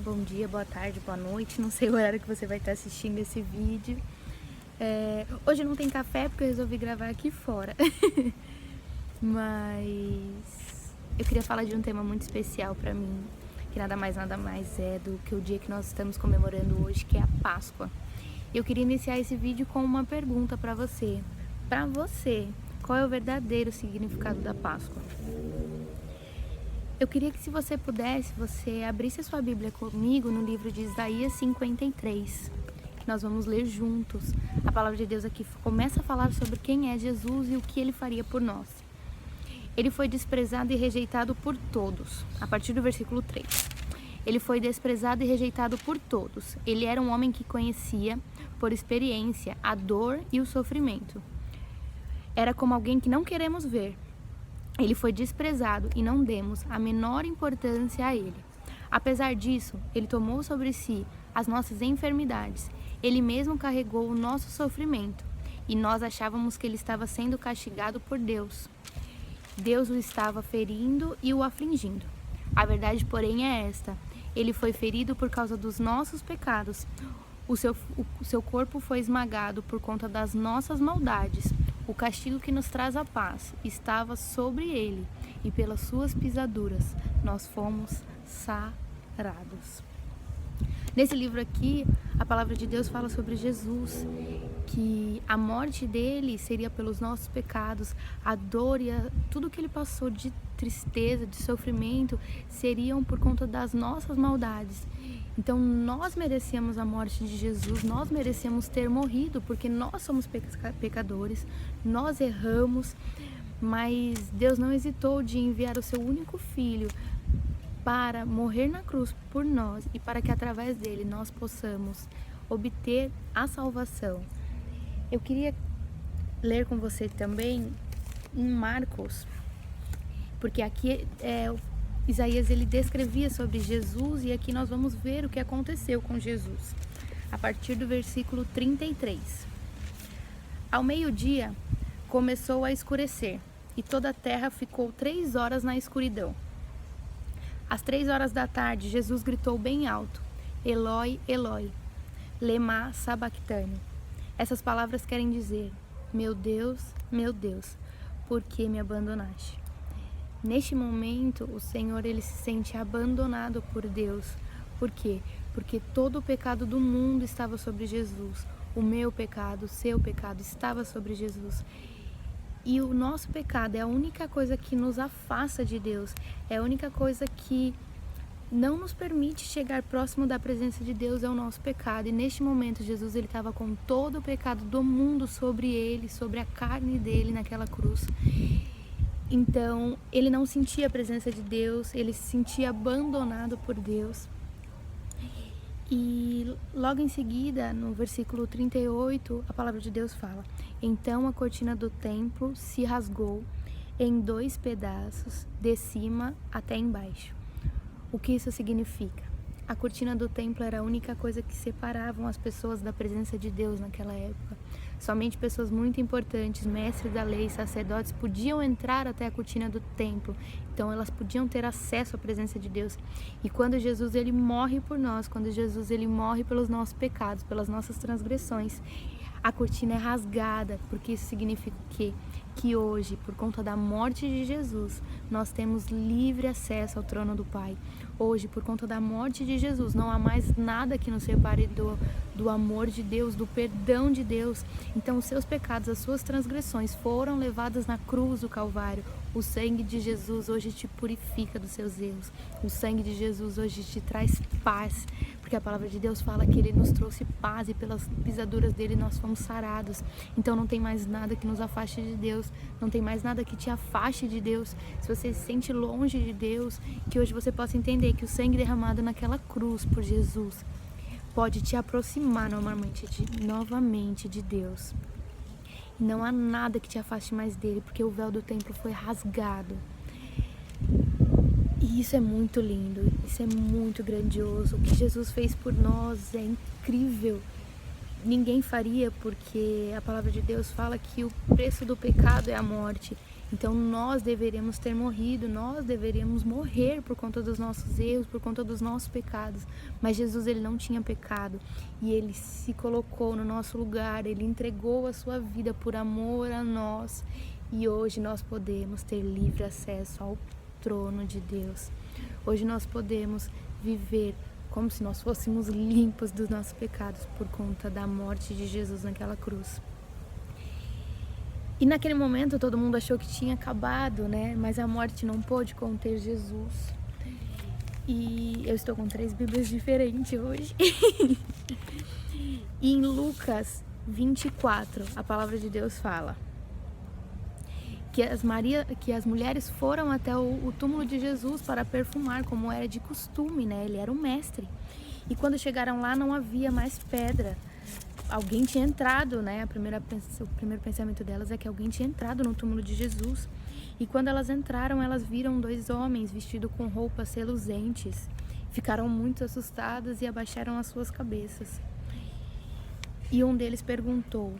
Bom dia, boa tarde, boa noite. Não sei o horário que você vai estar assistindo esse vídeo. Hoje não tem café porque eu resolvi gravar aqui fora. Mas eu queria falar de um tema muito especial pra mim, que nada mais é do que o dia que nós estamos comemorando hoje, que é a Páscoa. Eu queria iniciar esse vídeo com uma pergunta pra você. Pra você, qual é o verdadeiro significado da Páscoa? Eu queria que, se você pudesse, você abrisse a sua Bíblia comigo no livro de Isaías 53, que nós vamos ler juntos. A palavra de Deus aqui começa a falar sobre quem é Jesus e o que ele faria por nós. Ele foi desprezado e rejeitado por todos, a partir do versículo 3. Ele foi desprezado e rejeitado por todos. Ele era um homem que conhecia, por experiência, a dor e o sofrimento. Era como alguém que não queremos ver. Ele foi desprezado e não demos a menor importância a ele. Apesar disso, ele tomou sobre si as nossas enfermidades. Ele mesmo carregou o nosso sofrimento. E nós achávamos que ele estava sendo castigado por Deus. Deus o estava ferindo e o afligindo. A verdade, porém, é esta: ele foi ferido por causa dos nossos pecados. O seu corpo foi esmagado por conta das nossas maldades. O castigo que nos traz a paz estava sobre ele, e pelas suas pisaduras nós fomos sarados. Nesse livro aqui, a palavra de Deus fala sobre Jesus, que a morte dele seria pelos nossos pecados, a dor e tudo que ele passou de tristeza, de sofrimento, seriam por conta das nossas maldades. Então nós merecíamos a morte de Jesus, nós merecíamos ter morrido, porque nós somos pecadores, nós erramos, mas Deus não hesitou de enviar o seu único filho para morrer na cruz por nós e para que através dele nós possamos obter a salvação. Eu queria ler com você também em Marcos, porque aqui Isaías ele descrevia sobre Jesus, e aqui nós vamos ver o que aconteceu com Jesus, a partir do versículo 33. Ao meio-dia começou a escurecer, e toda a terra ficou 3 horas na escuridão. Às 3 horas da tarde, Jesus gritou bem alto: Eloi, Eloi, lema sabachthani. Essas palavras querem dizer: meu Deus, por que me abandonaste? Neste momento, o Senhor ele se sente abandonado por Deus. Por quê? Porque todo o pecado do mundo estava sobre Jesus. O meu pecado, o seu pecado estava sobre Jesus. E o nosso pecado é a única coisa que nos afasta de Deus. É a única coisa que não nos permite chegar próximo da presença de Deus, é o nosso pecado. E neste momento, Jesus ele estava com todo o pecado do mundo sobre ele, sobre a carne dele naquela cruz. Então, ele não sentia a presença de Deus, ele se sentia abandonado por Deus. E logo em seguida, no versículo 38, a palavra de Deus fala: então a cortina do templo se rasgou em 2 pedaços, de cima até embaixo. O que isso significa? A cortina do templo era a única coisa que separavam as pessoas da presença de Deus naquela época. Somente pessoas muito importantes, mestres da lei, sacerdotes, podiam entrar até a cortina do templo. Então elas podiam ter acesso à presença de Deus. E quando Jesus ele morre por nós, quando Jesus ele morre pelos nossos pecados, pelas nossas transgressões, a cortina é rasgada, porque isso significa o quê? Que hoje, por conta da morte de Jesus, nós temos livre acesso ao trono do Pai. Hoje, por conta da morte de Jesus, não há mais nada que nos separe do amor de Deus, do perdão de Deus. Então, os seus pecados, as suas transgressões foram levadas na cruz do Calvário. O sangue de Jesus hoje te purifica dos seus erros. O sangue de Jesus hoje te traz paz, porque a palavra de Deus fala que ele nos trouxe paz e pelas pisaduras dele nós fomos sarados. Então não tem mais nada que nos afaste de Deus, não tem mais nada que te afaste de Deus. Se você se sente longe de Deus, que hoje você possa entender que o sangue derramado naquela cruz por Jesus pode te aproximar novamente de Deus. Não há nada que te afaste mais dele, porque o véu do templo foi rasgado. E isso é muito lindo, isso é muito grandioso. O que Jesus fez por nós é incrível. Ninguém faria, porque a palavra de Deus fala que o preço do pecado é a morte. Então nós deveríamos ter morrido, nós deveríamos morrer por conta dos nossos erros, por conta dos nossos pecados. Mas Jesus, ele não tinha pecado e ele se colocou no nosso lugar, ele entregou a sua vida por amor a nós. E hoje nós podemos ter livre acesso ao trono de Deus. Hoje nós podemos viver como se nós fôssemos limpos dos nossos pecados por conta da morte de Jesus naquela cruz. E naquele momento todo mundo achou que tinha acabado, né? Mas a morte não pôde conter Jesus. E eu estou com 3 Bíblias diferentes hoje. E em Lucas 24, a palavra de Deus fala que as mulheres foram até o túmulo de Jesus para perfumar, como era de costume, né? Ele era um mestre. E quando chegaram lá não havia mais pedra. Alguém tinha entrado, né? O primeiro pensamento delas é que alguém tinha entrado no túmulo de Jesus. E quando elas entraram, elas viram 2 homens vestidos com roupas reluzentes. Ficaram muito assustadas e abaixaram as suas cabeças. E um deles perguntou: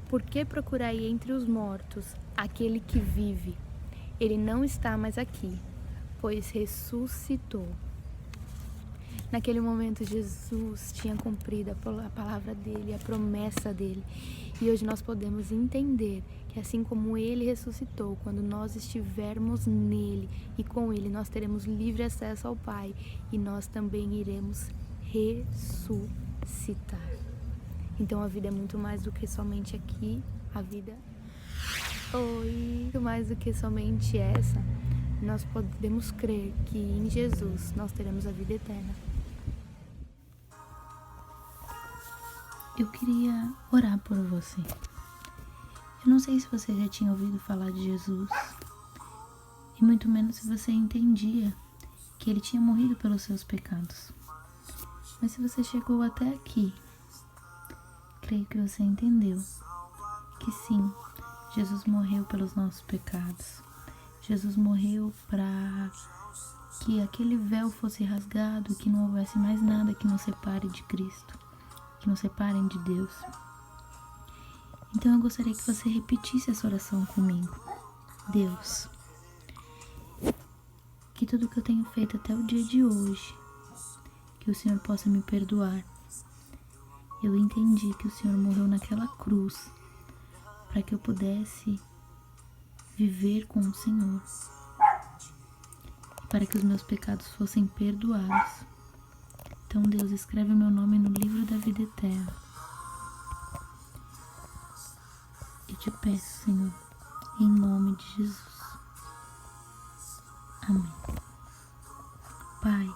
por que procurai entre os mortos aquele que vive? Ele não está mais aqui, pois ressuscitou. Naquele momento Jesus tinha cumprido a palavra dele, a promessa dele. E hoje nós podemos entender que assim como ele ressuscitou, quando nós estivermos nele e com ele, nós teremos livre acesso ao Pai e nós também iremos ressuscitar. Então a vida é muito mais do que somente aqui, a vida muito mais do que somente essa. Nós podemos crer que em Jesus nós teremos a vida eterna. Eu queria orar por você. Eu não sei se você já tinha ouvido falar de Jesus, e muito menos se você entendia que ele tinha morrido pelos seus pecados. Mas se você chegou até aqui, creio que você entendeu que sim, Jesus morreu pelos nossos pecados. Jesus morreu para que aquele véu fosse rasgado, que não houvesse mais nada que nos separe de Cristo, que nos separem de Deus. Então eu gostaria que você repetisse essa oração comigo. Deus, que tudo que eu tenho feito até o dia de hoje, que o Senhor possa me perdoar. Eu entendi que o Senhor morreu naquela cruz para que eu pudesse viver com o Senhor, para que os meus pecados fossem perdoados. Então, Deus, escreve o meu nome no livro da vida eterna. Eu te peço, Senhor, em nome de Jesus. Amém. Pai,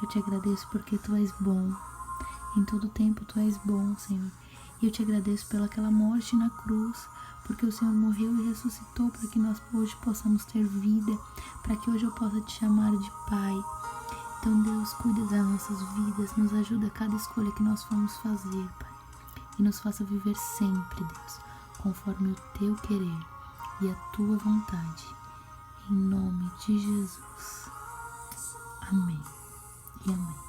eu te agradeço porque Tu és bom. Em todo tempo Tu és bom, Senhor. E eu te agradeço pelaquela morte na cruz, porque o Senhor morreu e ressuscitou para que nós hoje possamos ter vida, para que hoje eu possa te chamar de Pai. Então, Deus, cuida das nossas vidas, nos ajuda a cada escolha que nós formos fazer, Pai. E nos faça viver sempre, Deus, conforme o Teu querer e a Tua vontade. Em nome de Jesus. Amém e amém.